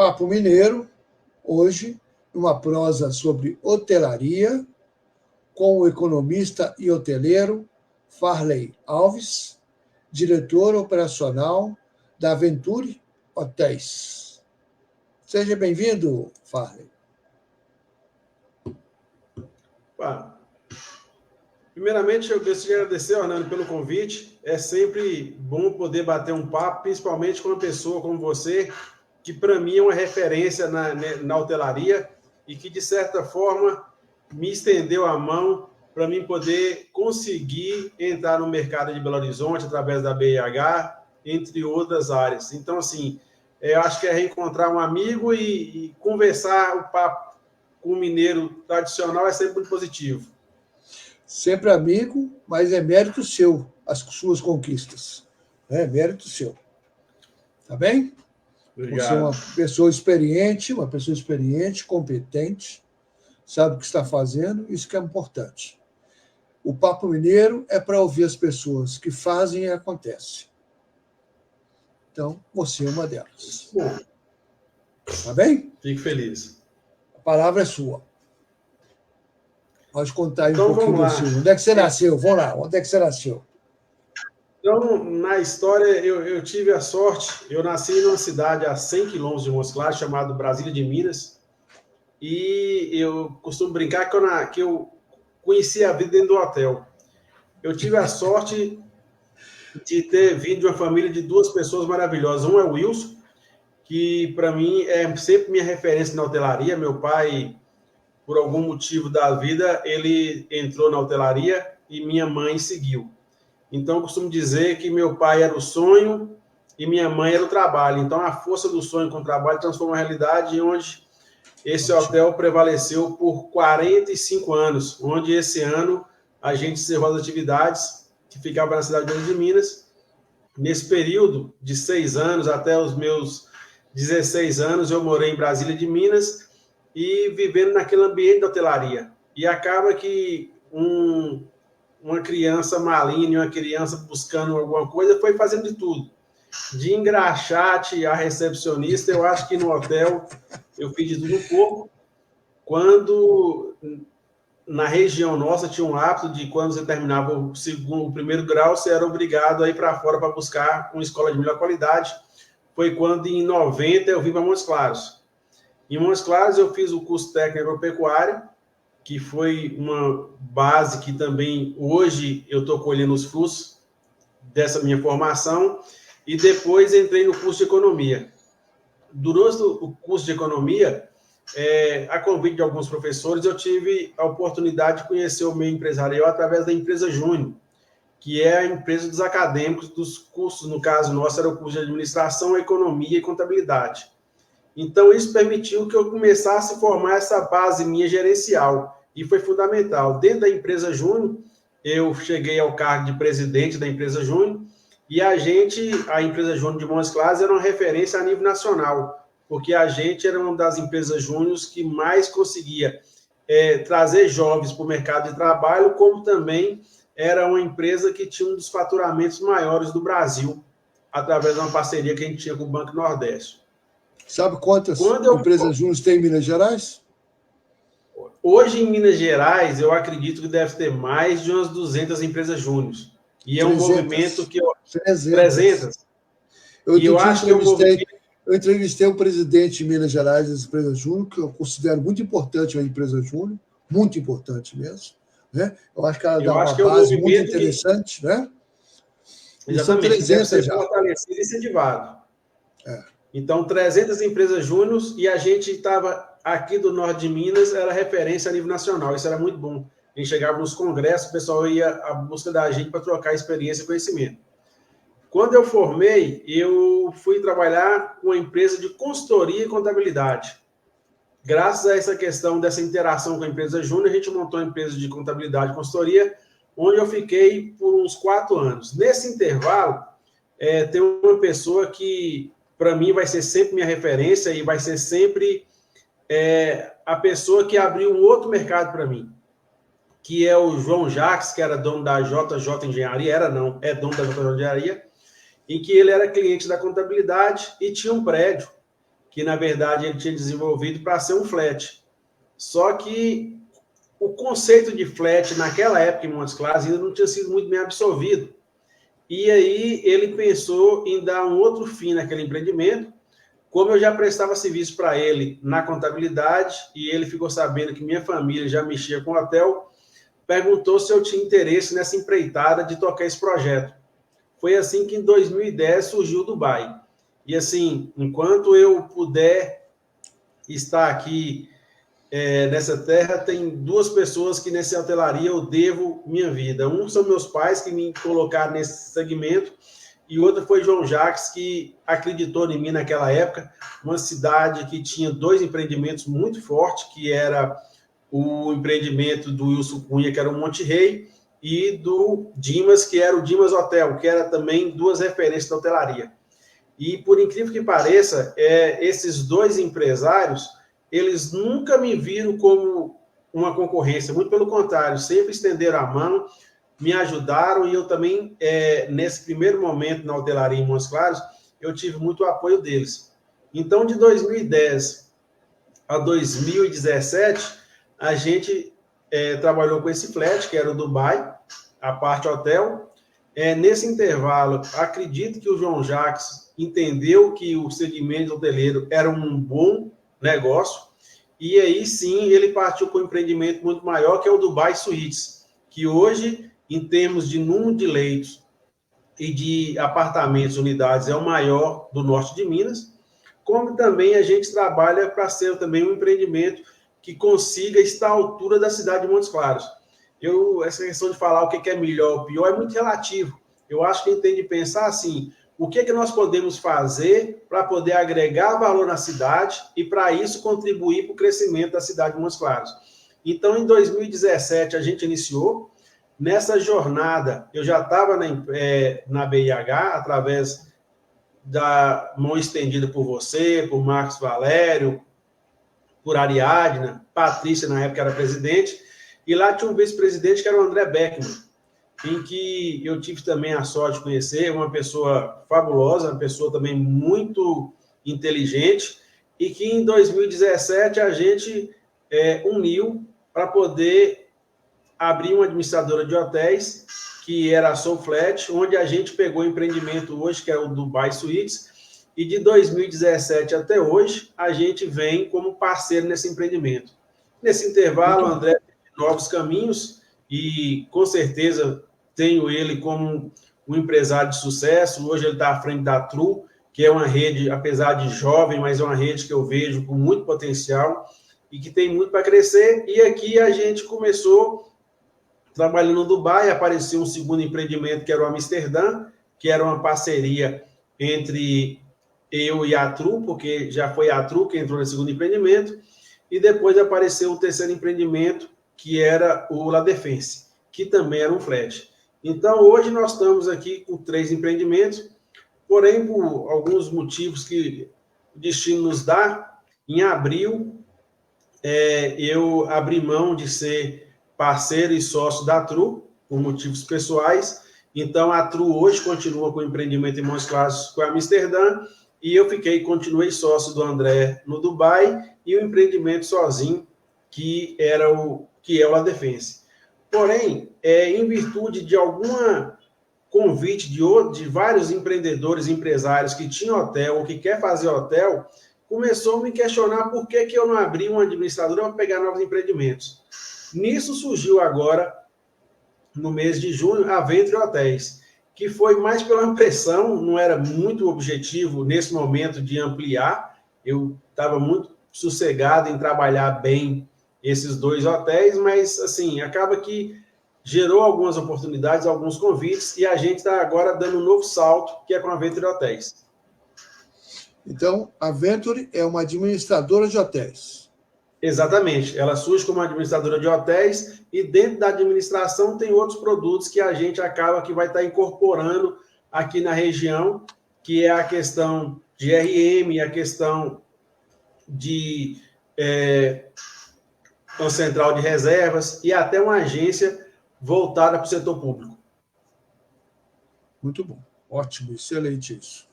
Papo Mineiro, hoje, uma prosa sobre hotelaria, com o economista e hoteleiro Farley Alves, diretor operacional da Aventure Hotéis. Seja bem-vindo, Farley. Primeiramente, eu gostaria de agradecer, Orlando, pelo convite. É sempre bom poder bater um papo, principalmente com uma pessoa como você, que para mim é uma referência na hotelaria e que, de certa forma, me estendeu a mão para mim poder conseguir entrar no mercado de Belo Horizonte através da BIH, entre outras áreas. Então, assim, eu acho que é reencontrar um amigo e conversar o papo com o mineiro tradicional é sempre muito positivo. Sempre amigo, mas é mérito seu, as suas conquistas. É mérito seu. Tá bem? Obrigado. Você é uma pessoa experiente, competente, sabe o que está fazendo, isso que é importante. O Papo Mineiro é para ouvir as pessoas que fazem e acontece. Então, você é uma delas. Bom, tá bem? Fico feliz. A palavra é sua. Pode contar aí então, um pouquinho do seu. Onde é que você nasceu? Vamos lá, onde é que você nasceu? Então, na história, eu tive a sorte, eu nasci numa cidade a 100 quilômetros de Montes Claros, chamada Brasília de Minas, e eu costumo brincar que eu conheci a vida dentro do hotel. Eu tive a sorte de ter vindo de uma família de duas pessoas maravilhosas. Um é o Wilson, que para mim é sempre minha referência na hotelaria. Meu pai, por algum motivo da vida, ele entrou na hotelaria e minha mãe seguiu. Então, eu costumo dizer que meu pai era o sonho e minha mãe era o trabalho. Então, a força do sonho com o trabalho transformou uma realidade onde esse hotel prevaleceu por 45 anos, onde esse ano a gente encerrou as atividades que ficava na cidade de Minas. Nesse período de 6 anos até os meus 16 anos, eu morei em Brasília de Minas e vivendo naquele ambiente da hotelaria. E acaba que uma criança maligna, uma criança buscando alguma coisa, foi fazendo de tudo. De engraxate a recepcionista, eu acho que no hotel eu fiz de tudo um pouco. Quando na região nossa tinha um hábito de quando você terminava o primeiro grau, você era obrigado a ir para fora para buscar uma escola de melhor qualidade. Foi quando, em 90, eu vim para Montes Claros. Em Montes Claros, eu fiz o curso técnico agropecuário, que foi uma base que também, hoje, eu estou colhendo os frutos dessa minha formação, e depois entrei no curso de economia. Durante o curso de economia, a convite de alguns professores, eu tive a oportunidade de conhecer o meio empresarial através da empresa Júnior, que é a empresa dos acadêmicos dos cursos, no caso nosso era o curso de administração, economia e contabilidade. Então, isso permitiu que eu começasse a formar essa base minha gerencial, e foi fundamental. Dentro da empresa Júnior, eu cheguei ao cargo de presidente da empresa Júnior, e a empresa Júnior de Montes Claros era uma referência a nível nacional, porque a gente era uma das empresas júniores que mais conseguia trazer jovens para o mercado de trabalho, como também era uma empresa que tinha um dos faturamentos maiores do Brasil, através de uma parceria que a gente tinha com o Banco Nordeste. Sabe quantas empresas júniores tem em Minas Gerais? Hoje, em Minas Gerais, eu acredito que deve ter mais de umas 200 empresas júniores. E é um movimento que... 300. Eu entrevistei o presidente de Minas Gerais das empresas júnior, que eu considero muito importante a empresa júnior, muito importante mesmo. Né? Eu acho que ela dá uma base muito interessante. Né? Exatamente, são 300 deve ser já. Fortalecido e incentivado. Então, 300 empresas júniores, e a gente estava aqui do norte de Minas, era referência a nível nacional, isso era muito bom. A gente chegava nos congressos, o pessoal ia à busca da gente para trocar experiência e conhecimento. Quando eu formei, eu fui trabalhar com uma empresa de consultoria e contabilidade. Graças a essa questão dessa interação com a empresa júnior, a gente montou uma empresa de contabilidade e consultoria, onde eu fiquei por uns 4 anos. Nesse intervalo, tem uma pessoa que, para mim, vai ser sempre minha referência e vai ser sempre a pessoa que abriu um outro mercado para mim, que é o João Jacques, que era dono da JJ Engenharia, é dono da JJ Engenharia, em que ele era cliente da contabilidade e tinha um prédio que na verdade ele tinha desenvolvido para ser um flat. Só que o conceito de flat naquela época em Montes Claros ainda não tinha sido muito bem absorvido. E aí ele pensou em dar um outro fim naquele empreendimento. Como eu já prestava serviço para ele na contabilidade e ele ficou sabendo que minha família já mexia com hotel, perguntou se eu tinha interesse nessa empreitada de tocar esse projeto. Foi assim que em 2010 surgiu o Dubai. E assim, enquanto eu puder estar aqui nessa terra, tem duas pessoas que nessa hotelaria eu devo minha vida. Um são meus pais, que me colocaram nesse segmento, e outro foi João Jacques, que acreditou em mim naquela época, uma cidade que tinha dois empreendimentos muito fortes, que era o empreendimento do Wilson Cunha, que era o Monte Rei, e do Dimas, que era o Dimas Hotel, que era também duas referências da hotelaria. E, por incrível que pareça, esses dois empresários, eles nunca me viram como uma concorrência, muito pelo contrário, sempre estenderam a mão, me ajudaram, e eu também, nesse primeiro momento na hotelaria em Montes Claros, eu tive muito apoio deles. Então, de 2010 a 2017, a gente trabalhou com esse flat, que era o Dubai, a parte hotel. Nesse intervalo, acredito que o João Jacques entendeu que o segmento hoteleiro era um bom negócio, e aí sim ele partiu para um empreendimento muito maior, que é o Dubai Suites, que hoje, em termos de número de leitos e de apartamentos, unidades, é o maior do norte de Minas, como também a gente trabalha para ser também um empreendimento que consiga estar à altura da cidade de Montes Claros. Essa questão de falar o que é melhor ou pior é muito relativo. Eu acho que a gente tem de pensar assim, o que nós podemos fazer para poder agregar valor na cidade e, para isso, contribuir para o crescimento da cidade de Montes Claros. Então, em 2017, a gente iniciou. Nessa jornada, eu já estava na BIH, através da mão estendida por você, por Marcos Valério, por Ariadna, Patrícia, na época, era presidente, e lá tinha um vice-presidente, que era o André Beckman, em que eu tive também a sorte de conhecer, uma pessoa fabulosa, uma pessoa também muito inteligente, e que em 2017 a gente uniu para poder abrir uma administradora de hotéis, que era a Soul Flat, onde a gente pegou o empreendimento hoje, que é o Dubai Suites, e de 2017 até hoje, a gente vem como parceiro nesse empreendimento. Nesse intervalo, o André tem novos caminhos, e com certeza tenho ele como um empresário de sucesso. Hoje ele está à frente da Tru, que é uma rede, apesar de jovem, mas é uma rede que eu vejo com muito potencial e que tem muito para crescer. E aqui a gente começou trabalhando no Dubai, apareceu um segundo empreendimento, que era o Amsterdã, que era uma parceria entre eu e a Tru, porque já foi a Tru que entrou no segundo empreendimento, e depois apareceu o terceiro empreendimento, que era o La Defense, que também era um flat. Então, hoje nós estamos aqui com 3 empreendimentos, porém, por alguns motivos que o destino nos dá, em abril, eu abri mão de ser parceiro e sócio da Tru, por motivos pessoais. Então, a Tru hoje continua com o empreendimento em Montes Claros com a Amsterdã, e eu continuei sócio do André no Dubai, e o empreendimento sozinho, que é o La Defense. Porém, em virtude de alguma convite de vários empreendedores, empresários que tinham hotel ou que quer fazer hotel, começou a me questionar por que eu não abri uma administradora para pegar novos empreendimentos. Nisso surgiu agora, no mês de junho, a Venture Hotéis, que foi mais pela pressão, não era muito objetivo nesse momento de ampliar. Eu estava muito sossegado em trabalhar bem esses 2 hotéis, mas assim, acaba que gerou algumas oportunidades, alguns convites, e a gente está agora dando um novo salto, que é com a Venture Hotéis. Então, a Venture é uma administradora de hotéis. Exatamente. Ela surge como administradora de hotéis, e dentro da administração tem outros produtos que a gente acaba que vai estar incorporando aqui na região, que é a questão de RM, a questão de uma central de reservas e até uma agência voltada para o setor público. Muito bom. Ótimo, excelente isso.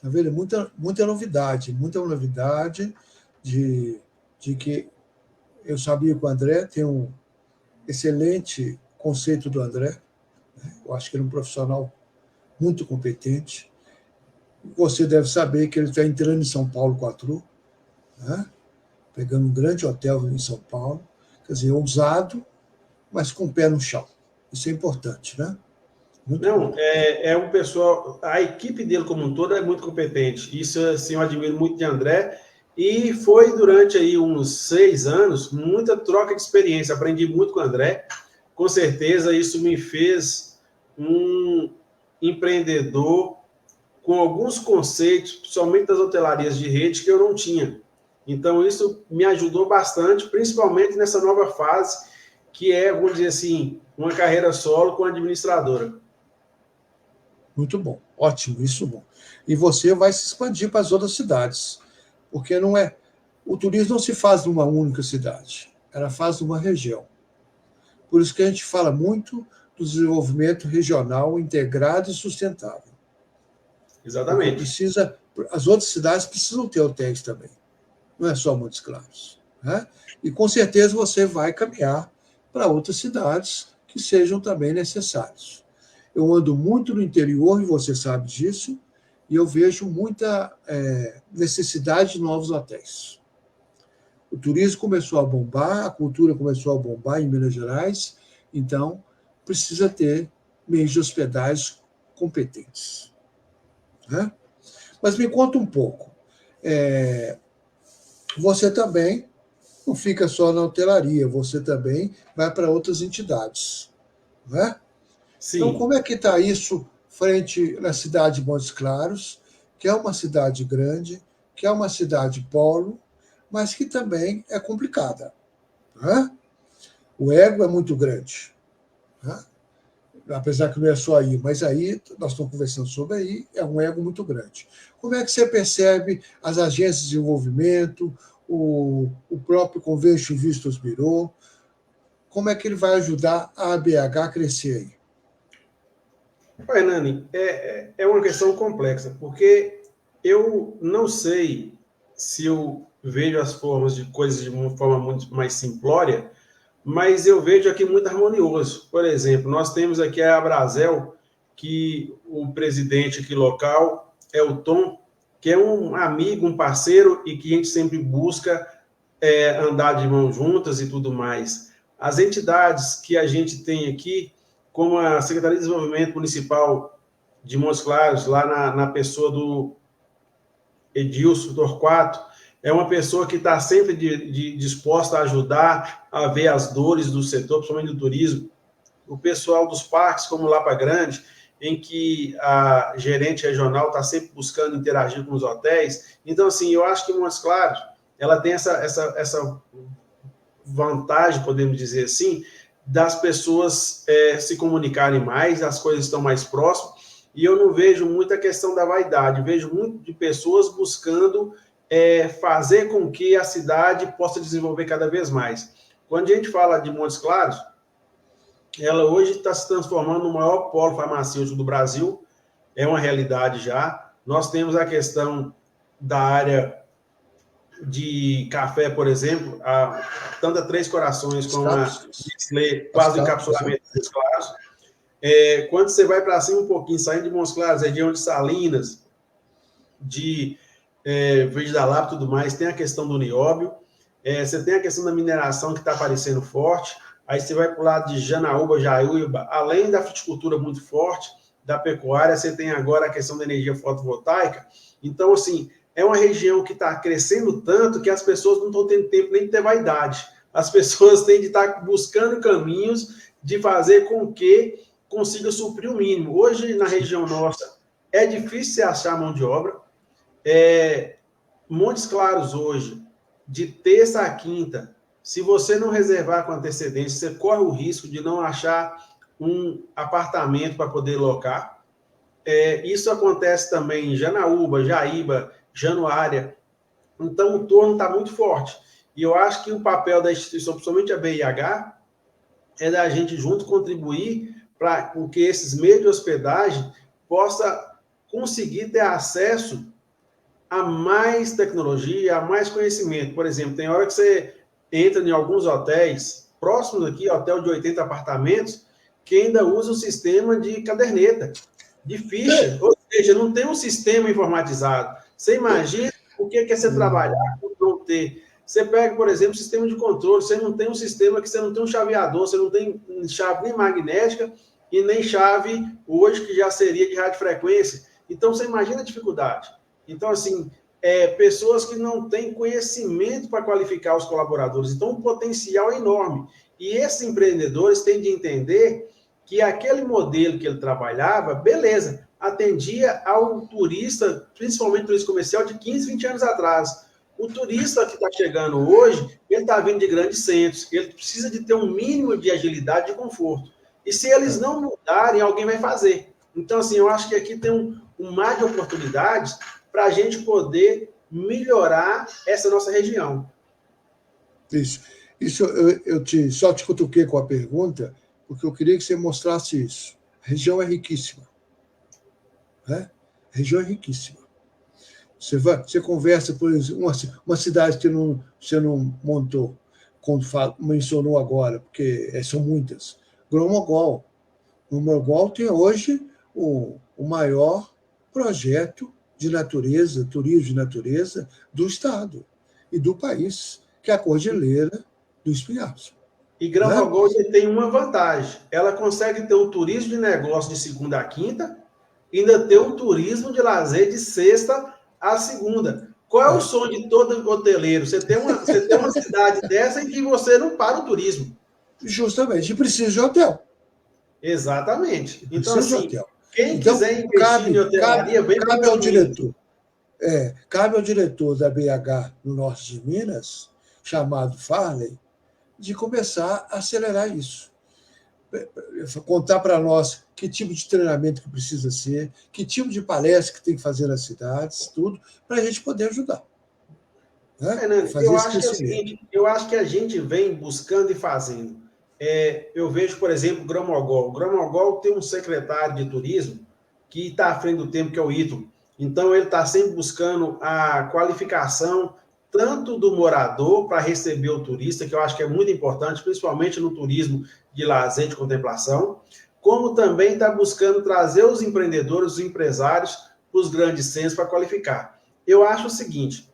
Tá vendo? Muita novidade de que eu sabia que o André tem um excelente conceito do André. Eu acho que ele é um profissional muito competente. Você deve saber que ele está entrando em São Paulo com a Tru, né? Pegando um grande hotel em São Paulo. Quer dizer, ousado, mas com o pé no chão. Isso é importante, né? Muito Não, é um pessoal, a equipe dele como um todo é muito competente. Isso, assim, eu admiro muito de André. E foi durante aí uns 6 anos, muita troca de experiência. Aprendi muito com o André. Com certeza, isso me fez um empreendedor com alguns conceitos, principalmente das hotelarias de rede, que eu não tinha. Então, isso me ajudou bastante, principalmente nessa nova fase, que é, vamos dizer assim, uma carreira solo com administradora. Muito bom, ótimo, isso bom. E você vai se expandir para as outras cidades, porque não é. O turismo não se faz numa única cidade, ela faz numa região. Por isso que a gente fala muito do desenvolvimento regional integrado e sustentável. Exatamente. As outras cidades precisam ter hotéis também, não é só Montes Claros, né? E com certeza você vai caminhar para outras cidades que sejam também necessárias. Eu ando muito no interior, e você sabe disso, e eu vejo muita necessidade de novos hotéis. O turismo começou a bombar, a cultura começou a bombar em Minas Gerais, então precisa ter meios de hospedagem competentes, né? Mas me conta um pouco. Você também não fica só na hotelaria, você também vai para outras entidades, não é? Sim. Então, como é que está isso frente na cidade de Montes Claros, que é uma cidade grande, que é uma cidade polo, mas que também é complicada, né? O ego é muito grande, né? Apesar que não é só aí, mas aí, nós estamos conversando sobre aí, é um ego muito grande. Como é que você percebe as agências de desenvolvimento, o próprio Convention Visitors Bureau, como é que ele vai ajudar a ABH a crescer aí? Nani, é uma questão complexa, porque eu não sei se eu vejo as formas de coisas de uma forma muito mais simplória, mas eu vejo aqui muito harmonioso. Por exemplo, nós temos aqui a Abrazel, que o presidente aqui local é o Tom, que é um amigo, um parceiro, e que a gente sempre busca andar de mãos juntas e tudo mais. As entidades que a gente tem aqui, como a Secretaria de Desenvolvimento Municipal de Montes Claros, lá na pessoa do Edilson Torquato, é uma pessoa que está sempre disposta a ajudar a ver as dores do setor, principalmente do turismo. O pessoal dos parques, como Lapa Grande, em que a gerente regional está sempre buscando interagir com os hotéis. Então, assim, eu acho que Montes Claros ela tem essa vantagem, podemos dizer assim, das pessoas se comunicarem mais, as coisas estão mais próximas, e eu não vejo muita questão da vaidade, vejo muito de pessoas buscando fazer com que a cidade possa desenvolver cada vez mais. Quando a gente fala de Montes Claros, ela hoje está se transformando no maior polo farmacêutico do Brasil, é uma realidade já. Nós temos a questão da área de café, por exemplo, tanto a Três Corações como a Nestlé, quase o encapsulamento de Montes Claros. Quando você vai para cima um pouquinho, saindo de Montes Claros, região de Salinas, de Verde da Lapa e tudo mais, tem a questão do nióbio, você tem a questão da mineração que está aparecendo forte, aí você vai para o lado de Janaúba, Jaíba, além da fruticultura muito forte, da pecuária, você tem agora a questão da energia fotovoltaica. Então, assim, é uma região que está crescendo tanto que as pessoas não estão tendo tempo nem de ter vaidade. As pessoas têm de estar buscando caminhos de fazer com que consiga suprir o mínimo. Hoje, na região nossa, é difícil você achar mão de obra. Montes Claros hoje, de terça a quinta, se você não reservar com antecedência, você corre o risco de não achar um apartamento para poder locar. Isso acontece também em Janaúba, Jaíba, Januária. Então, o torno está muito forte. E eu acho que o papel da instituição, principalmente a BIH, é da gente junto contribuir para que esses meios de hospedagem possa conseguir ter acesso a mais tecnologia, a mais conhecimento. Por exemplo, tem hora que você entra em alguns hotéis, próximos aqui, hotel de 80 apartamentos, que ainda usa o sistema de caderneta, de ficha, ou seja, não tem um sistema informatizado. Você imagina o que é você trabalhar com não ter. Você pega, por exemplo, o sistema de controle, você não tem um sistema que você não tem um chaveador, você não tem chave nem magnética e nem chave hoje que já seria de radiofrequência. Então, você imagina a dificuldade. Então, assim, pessoas que não têm conhecimento para qualificar os colaboradores. Então, o potencial é enorme. E esses empreendedores têm de entender que aquele modelo que ele trabalhava, beleza, atendia ao turista, principalmente turista comercial, de 15, 20 anos atrás. O turista que está chegando hoje, ele está vindo de grandes centros, ele precisa de ter um mínimo de agilidade e conforto. E se eles não mudarem, alguém vai fazer. Então, assim, eu acho que aqui tem um mar de oportunidades para a gente poder melhorar essa nossa região. Isso só te cutuquei com a pergunta, porque eu queria que você mostrasse isso. A região é riquíssima. Né? A região é riquíssima. Você conversa, por exemplo, uma cidade que você não montou, como mencionou agora, porque são muitas. Gromogol. Gromogol tem hoje o maior projeto de natureza, turismo de natureza do Estado e do país, que é a Cordilheira do Espinhaço. E Gromogol tem uma vantagem. Ela consegue ter um turismo de negócio de segunda a quinta e ainda ter um turismo de lazer de sexta a segunda. Qual é o sonho de todo hoteleiro? Você tem uma cidade dessa em que você não para o turismo. Justamente, e precisa de hotel. Exatamente. Então, Precisa assim, de hotel. quem quiser investir em hotelaria, vem para o diretor. Cabe ao diretor da BH no norte de Minas, chamado Farley, de começar a acelerar isso. Contar para nós que tipo de treinamento que precisa ser, que tipo de palestra que tem que fazer nas cidades, tudo, para a gente poder ajudar. Né? Fernando, eu acho que é o seguinte, eu acho que a gente vem buscando e fazendo. Eu vejo, por exemplo, Gromogol. O Gromogol tem um secretário de turismo que está à frente do tempo, que é o Ítalo. Então, ele está sempre buscando a qualificação tanto do morador para receber o turista, que eu acho que é muito importante, principalmente no turismo de lazer, de contemplação, como também está buscando trazer os empreendedores, os empresários, para os grandes centros para qualificar. Eu acho o seguinte,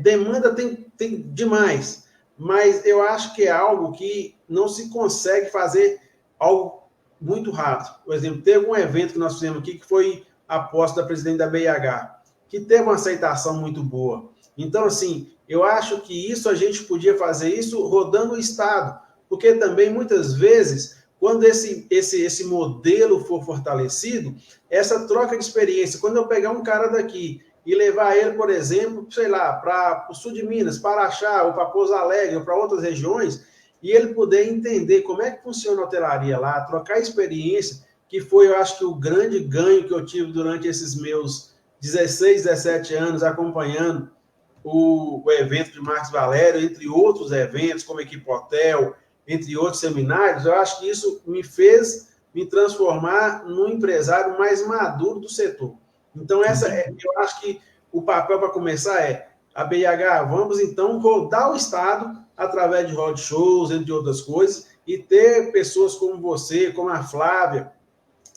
demanda tem demais, mas eu acho que é algo que não se consegue fazer algo muito rápido. Por exemplo, teve um evento que nós fizemos aqui, que foi a posse da presidente da BIH, que teve uma aceitação muito boa. Então, assim, eu acho que isso a gente podia fazer isso rodando o Estado, porque também, muitas vezes, quando esse modelo for fortalecido, essa troca de experiência, quando eu pegar um cara daqui e levar ele, por exemplo, sei lá, para o sul de Minas, para Araxá, ou para Pouso Alegre, ou para outras regiões, e ele poder entender como é que funciona a hotelaria lá, trocar experiência, que foi, eu acho que o grande ganho que eu tive durante esses meus 16, 17 anos acompanhando o evento de Marcos Valério, entre outros eventos, como Equipe Hotel, entre outros seminários, eu acho que isso me fez me transformar num empresário mais maduro do setor. Então, eu acho que o papel para começar a BIH, vamos então rodar o Estado através de roadshows, entre outras coisas, e ter pessoas como você, como a Flávia,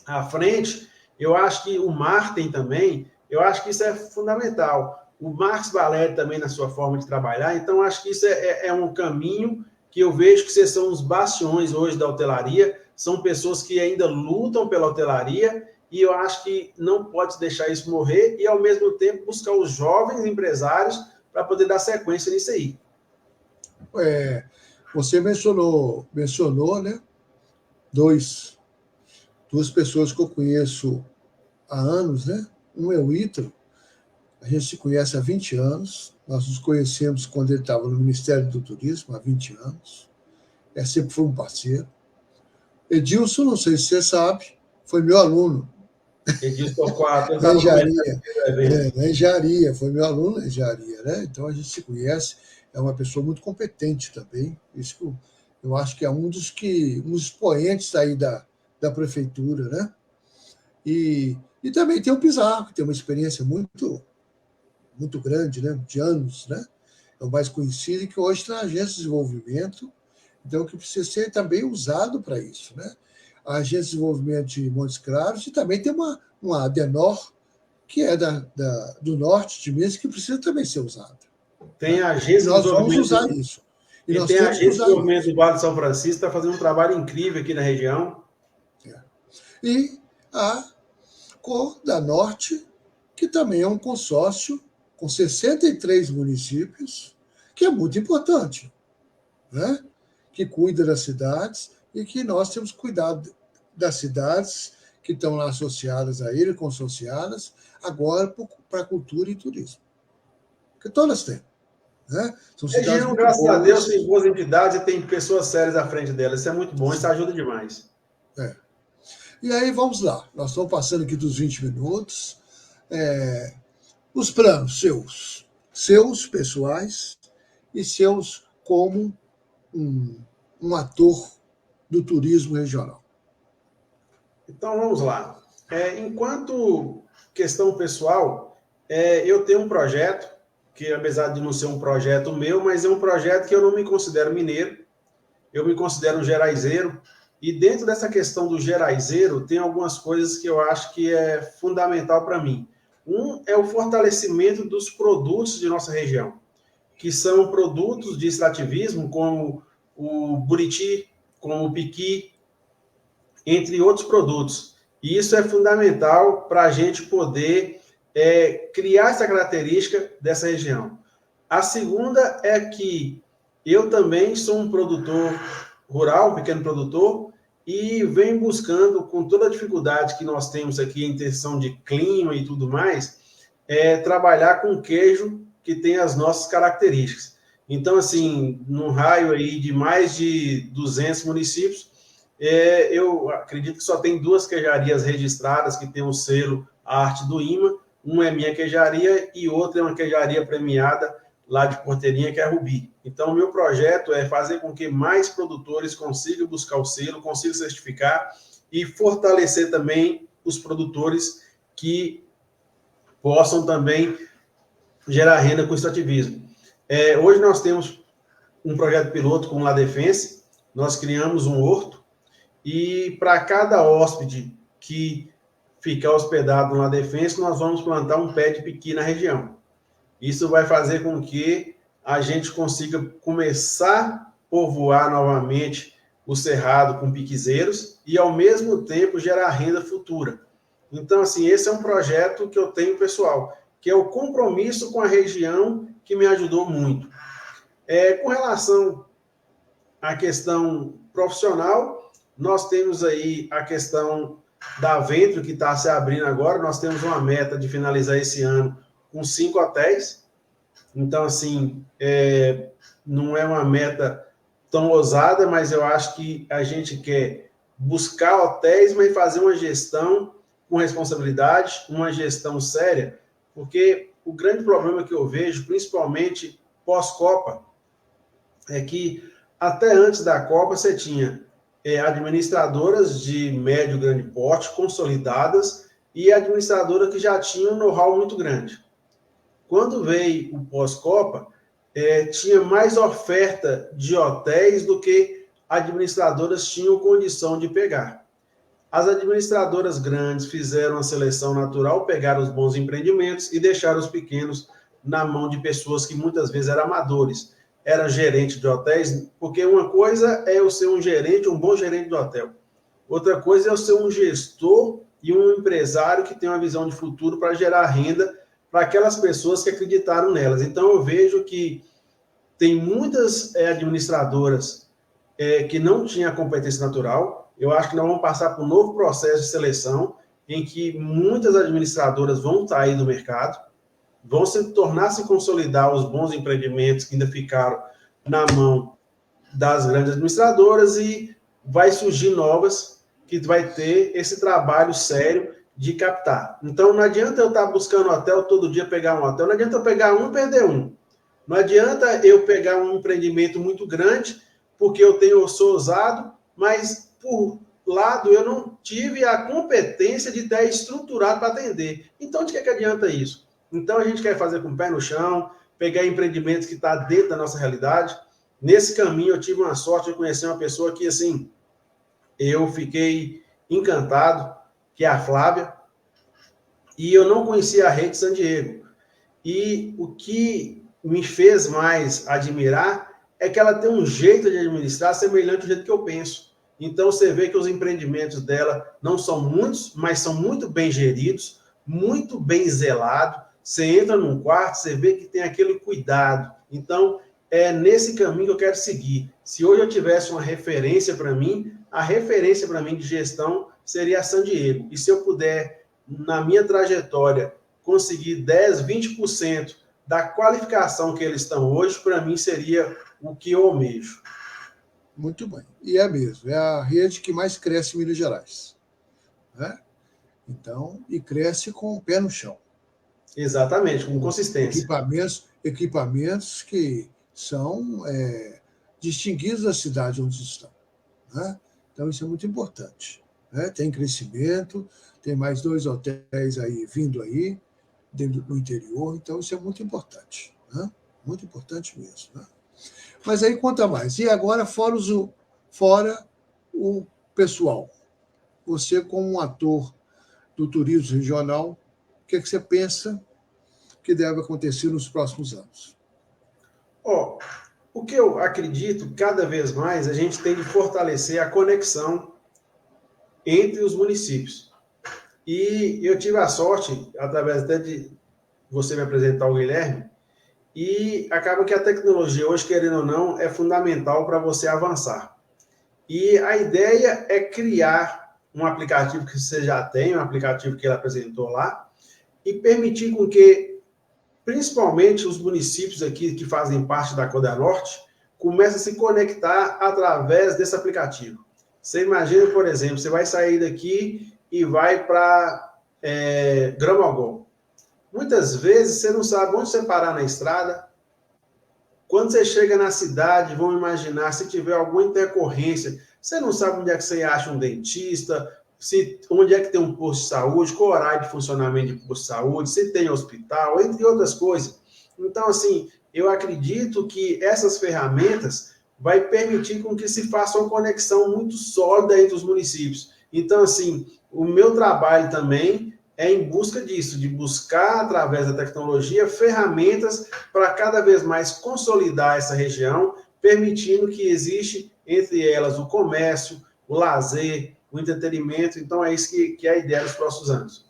à frente. Eu acho que o Martin também, eu acho que isso é fundamental. O Marcos Valério também na sua forma de trabalhar, então acho que isso é um caminho que eu vejo que vocês são os bastiões hoje da hotelaria, são pessoas que ainda lutam pela hotelaria, e eu acho que não pode deixar isso morrer e, ao mesmo tempo, buscar os jovens empresários para poder dar sequência nisso aí. Você mencionou, né, duas pessoas que eu conheço há anos, né? Um é o Ítalo, a gente se conhece há 20 anos, nós nos conhecemos quando ele estava no Ministério do Turismo, há 20 anos, sempre foi um parceiro. Edilson, não sei se você sabe, foi meu aluno. Edilson Torquato, na engenharia. Na engenharia, foi meu aluno na engenharia, né? Então a gente se conhece, é uma pessoa muito competente também. Isso eu acho que é um dos expoentes aí da prefeitura, né? E também tem o Pizarro, que tem uma experiência muito, muito grande, né, de anos, né? É o mais conhecido e que hoje está na agência de desenvolvimento, então que precisa ser também usado para isso, né? A agência de desenvolvimento de Montes Claros e também tem uma Adenor, que é do norte de Minas, que precisa também ser usada. Tem a E agência de nós vamos desenvolvimento. usar isso. E nós tem a temos que agência de usar desenvolvimento isso. do Vale de São Francisco, está fazendo um trabalho incrível aqui na região. E a Cor da Norte, que também é um consórcio com 63 municípios, que é muito importante, né? Que cuida das cidades e que nós temos que cuidar das cidades que estão lá associadas a ele, consorciadas, agora para cultura e turismo. Porque todas têm. Né? São A cidades região, muito graças a Deus, boas. tem boas entidades e tem pessoas sérias à frente delas. Isso é muito bom, isso ajuda demais. É. E aí, vamos lá. Nós estamos passando aqui dos 20 minutos. Os planos seus pessoais e seus como um ator do turismo regional. Então, vamos lá. Enquanto questão pessoal, eu tenho um projeto, que apesar de não ser um projeto meu, mas é um projeto que eu não me considero mineiro, eu me considero um geraizeiro, e dentro dessa questão do geraizeiro, tem algumas coisas que eu acho que é fundamental para mim. Um é o fortalecimento dos produtos de nossa região, que são produtos de extrativismo, como o buriti, como o piqui, entre outros produtos. E isso é fundamental para a gente poder criar essa característica dessa região. A segunda é que eu também sou um produtor rural, um pequeno produtor, e venho buscando, com toda a dificuldade que nós temos aqui em questão de clima e tudo mais, trabalhar com queijo que tem as nossas características. Então, assim, num raio aí de mais de 200 municípios, eu acredito que só tem 2 queijarias registradas que tem o selo Arte do IMA. Uma é minha queijaria e outra é uma queijaria premiada lá de Porteirinha, que é a Rubi. Então, o meu projeto é fazer com que mais produtores consigam buscar o selo, consigam certificar e fortalecer também os produtores que possam também gerar renda com o extrativismo. Hoje nós temos um projeto piloto com o La Defense, nós criamos um horto e para cada hóspede que ficar hospedado no La Defense, nós vamos plantar um pé de piqui na região. Isso vai fazer com que a gente consiga começar a povoar novamente o cerrado com piquizeiros e, ao mesmo tempo, gerar renda futura. Então, assim, esse é um projeto que eu tenho pessoal, que é o compromisso com a região que me ajudou muito. Com relação à questão profissional, nós temos aí a questão da Ventro, que está se abrindo agora. Nós temos uma meta de finalizar esse ano com 5 hotéis. Então, assim, não é uma meta tão ousada, mas eu acho que a gente quer buscar hotéis, mas fazer uma gestão com responsabilidade, uma gestão séria, porque o grande problema que eu vejo, principalmente pós-Copa, é que até antes da Copa você tinha administradoras de médio e grande porte, consolidadas, e administradoras que já tinham um know-how muito grande. Quando veio o pós-Copa, tinha mais oferta de hotéis do que administradoras tinham condição de pegar. As administradoras grandes fizeram a seleção natural, pegaram os bons empreendimentos e deixaram os pequenos na mão de pessoas que muitas vezes eram amadores. Era gerente de hotéis, porque uma coisa é eu ser um gerente, um bom gerente de hotel. Outra coisa é eu ser um gestor e um empresário que tem uma visão de futuro para gerar renda para aquelas pessoas que acreditaram nelas. Então, eu vejo que tem muitas administradoras que não tinham a competência natural. Eu acho que nós vamos passar por um novo processo de seleção, em que muitas administradoras vão sair do mercado, vão se tornar se consolidar os bons empreendimentos que ainda ficaram na mão das grandes administradoras e vai surgir novas que vai ter esse trabalho sério de captar. Então, não adianta eu estar buscando hotel todo dia, pegar um hotel, não adianta eu pegar um e perder um. Não adianta eu pegar um empreendimento muito grande, porque eu sou ousado, mas por lado, eu não tive a competência de ter estruturado para atender. Então, de que adianta isso? Então, a gente quer fazer com o pé no chão, pegar empreendimentos que estão dentro da nossa realidade. Nesse caminho, eu tive uma sorte de conhecer uma pessoa que, assim, eu fiquei encantado, que é a Flávia, e eu não conhecia a rede San Diego. E o que me fez mais admirar é que ela tem um jeito de administrar semelhante ao jeito que eu penso. Então, você vê que os empreendimentos dela não são muitos, mas são muito bem geridos, muito bem zelados. Você entra num quarto, você vê que tem aquele cuidado. Então, é nesse caminho que eu quero seguir. Se hoje eu tivesse uma referência para mim, a referência para mim de gestão seria a San Diego. E se eu puder, na minha trajetória, conseguir 10, 20% da qualificação que eles estão hoje, para mim seria o que eu almejo. Muito bem. E é mesmo, é a rede que mais cresce em Minas Gerais. Né? Então, e cresce com o pé no chão. Exatamente, com consistência. Equipamentos que são distinguidos da cidade onde estão. Né? Então, isso é muito importante. Né? Tem crescimento, tem mais 2 hotéis aí vindo aí, no interior, então isso é muito importante. Né? Muito importante mesmo. Né? Mas aí conta mais. E agora, fora o pessoal, você como um ator do turismo regional, o que você pensa que deve acontecer nos próximos anos? O que eu acredito, cada vez mais, a gente tem de fortalecer a conexão entre os municípios. E eu tive a sorte, através até de você me apresentar o Guilherme, e acaba que a tecnologia hoje, querendo ou não, é fundamental para você avançar. E a ideia é criar um aplicativo que você já tem, um aplicativo que ele apresentou lá, e permitir com que, principalmente os municípios aqui que fazem parte da Coda Norte, comecem a se conectar através desse aplicativo. Você imagina, por exemplo, você vai sair daqui e vai para Gramogol. Muitas vezes você não sabe onde você parar na estrada. Quando você chega na cidade, vão imaginar, se tiver alguma intercorrência, você não sabe onde é que você acha um dentista, onde é que tem um posto de saúde, qual o horário de funcionamento de posto de saúde, se tem hospital, entre outras coisas. Então, assim, eu acredito que essas ferramentas vai permitir com que se faça uma conexão muito sólida entre os municípios. Então, assim, o meu trabalho também é em busca disso, de buscar, através da tecnologia, ferramentas para cada vez mais consolidar essa região, permitindo que existe entre elas o comércio, o lazer, o entretenimento. Então, é isso que é a ideia dos próximos anos.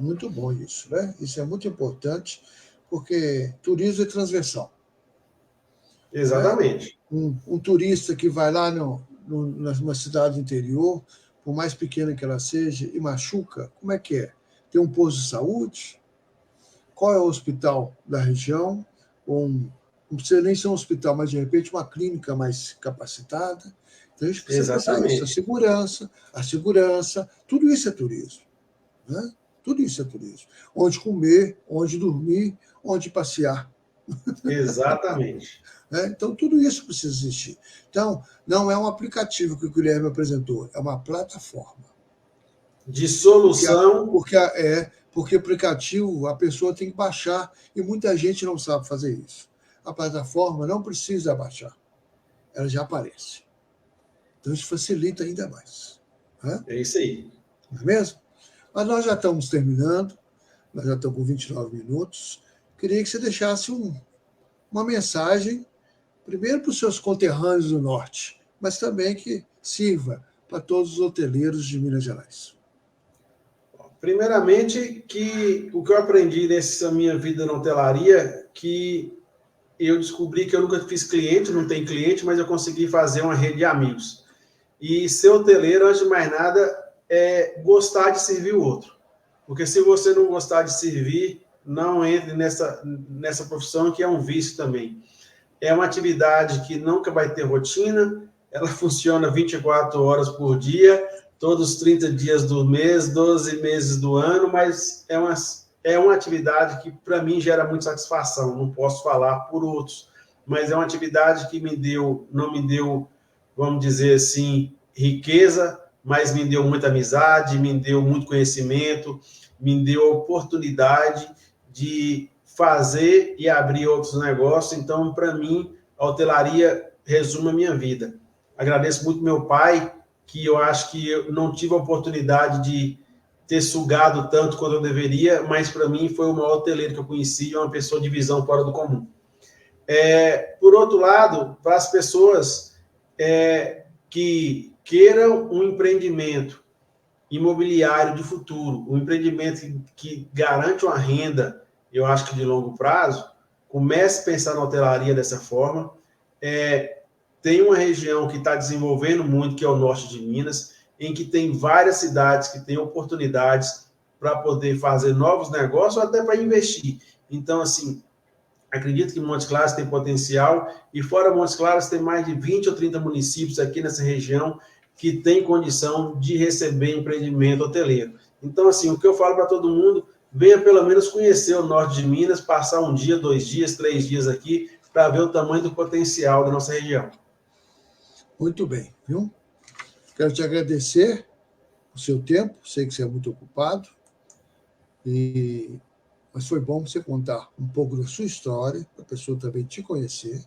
Muito bom isso, né? Isso é muito importante, porque turismo é transversal. Exatamente. Né? Um turista que vai lá numa cidade interior, por mais pequena que ela seja, e machuca, como é que é? Tem um posto de saúde? Qual é o hospital da região? Não precisa nem ser um hospital, mas de repente uma clínica mais capacitada. Então a gente precisa pensar isso. A segurança, tudo isso é turismo. Né? Tudo isso é turismo. Onde comer, onde dormir, onde passear. Exatamente. Então, tudo isso precisa existir. Então, não é um aplicativo que o Guilherme apresentou, é uma plataforma. De solução. Porque aplicativo a pessoa tem que baixar e muita gente não sabe fazer isso. A plataforma não precisa baixar, ela já aparece. Então, isso facilita ainda mais. Né? É isso aí. Não é mesmo? Mas nós já estamos terminando, nós já estamos com 29 minutos. Queria que você deixasse uma mensagem, primeiro para os seus conterrâneos do Norte, mas também que sirva para todos os hoteleiros de Minas Gerais. Primeiramente, o que eu aprendi nessa minha vida na hotelaria, que eu descobri que eu nunca fiz cliente, não tenho cliente, mas eu consegui fazer uma rede de amigos. E ser hoteleiro, antes de mais nada, é gostar de servir o outro. Porque se você não gostar de servir, não entre nessa profissão, que é um vício também. É uma atividade que nunca vai ter rotina, ela funciona 24 horas por dia, todos os 30 dias do mês, 12 meses do ano, mas é uma atividade que, para mim, gera muita satisfação. Não posso falar por outros, mas é uma atividade que não me deu, vamos dizer assim, riqueza, mas me deu muita amizade, me deu muito conhecimento, me deu oportunidade de fazer e abrir outros negócios. Então, para mim, a hotelaria resume a minha vida. Agradeço muito meu pai, que eu acho que eu não tive a oportunidade de ter sugado tanto quanto eu deveria, mas para mim foi o maior hoteleiro que eu conheci, uma pessoa de visão fora do comum. Por outro lado, para as pessoas que queiram um empreendimento imobiliário de futuro, um empreendimento que garante uma renda, eu acho que de longo prazo, comece a pensar na hotelaria dessa forma. Tem uma região que está desenvolvendo muito, que é o norte de Minas, em que tem várias cidades que têm oportunidades para poder fazer novos negócios ou até para investir. Então, assim, acredito que Montes Claros tem potencial, e fora Montes Claros tem mais de 20 ou 30 municípios aqui nessa região que tem condição de receber empreendimento hoteleiro. Então, assim, o que eu falo para todo mundo, venha pelo menos conhecer o norte de Minas, passar um dia, 2 dias, 3 dias aqui, para ver o tamanho do potencial da nossa região. Muito bem, viu? Quero te agradecer o seu tempo, sei que você é muito ocupado, mas foi bom você contar um pouco da sua história, para a pessoa também te conhecer,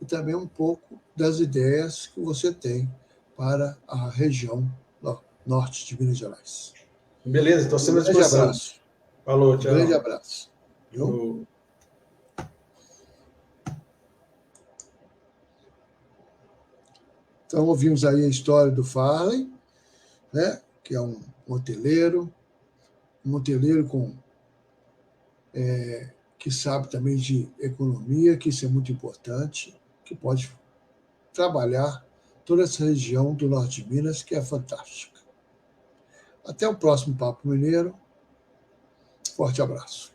e também um pouco das ideias que você tem para a região norte de Minas Gerais. Beleza, estou sempre à disposição. Um grande abraço. Falou, tchau. Um grande abraço. Viu? Então, ouvimos aí a história do Farley, né, que é um hoteleiro que sabe também de economia, que isso é muito importante, que pode trabalhar toda essa região do norte de Minas, que é fantástica. Até o próximo Papo Mineiro. Forte abraço.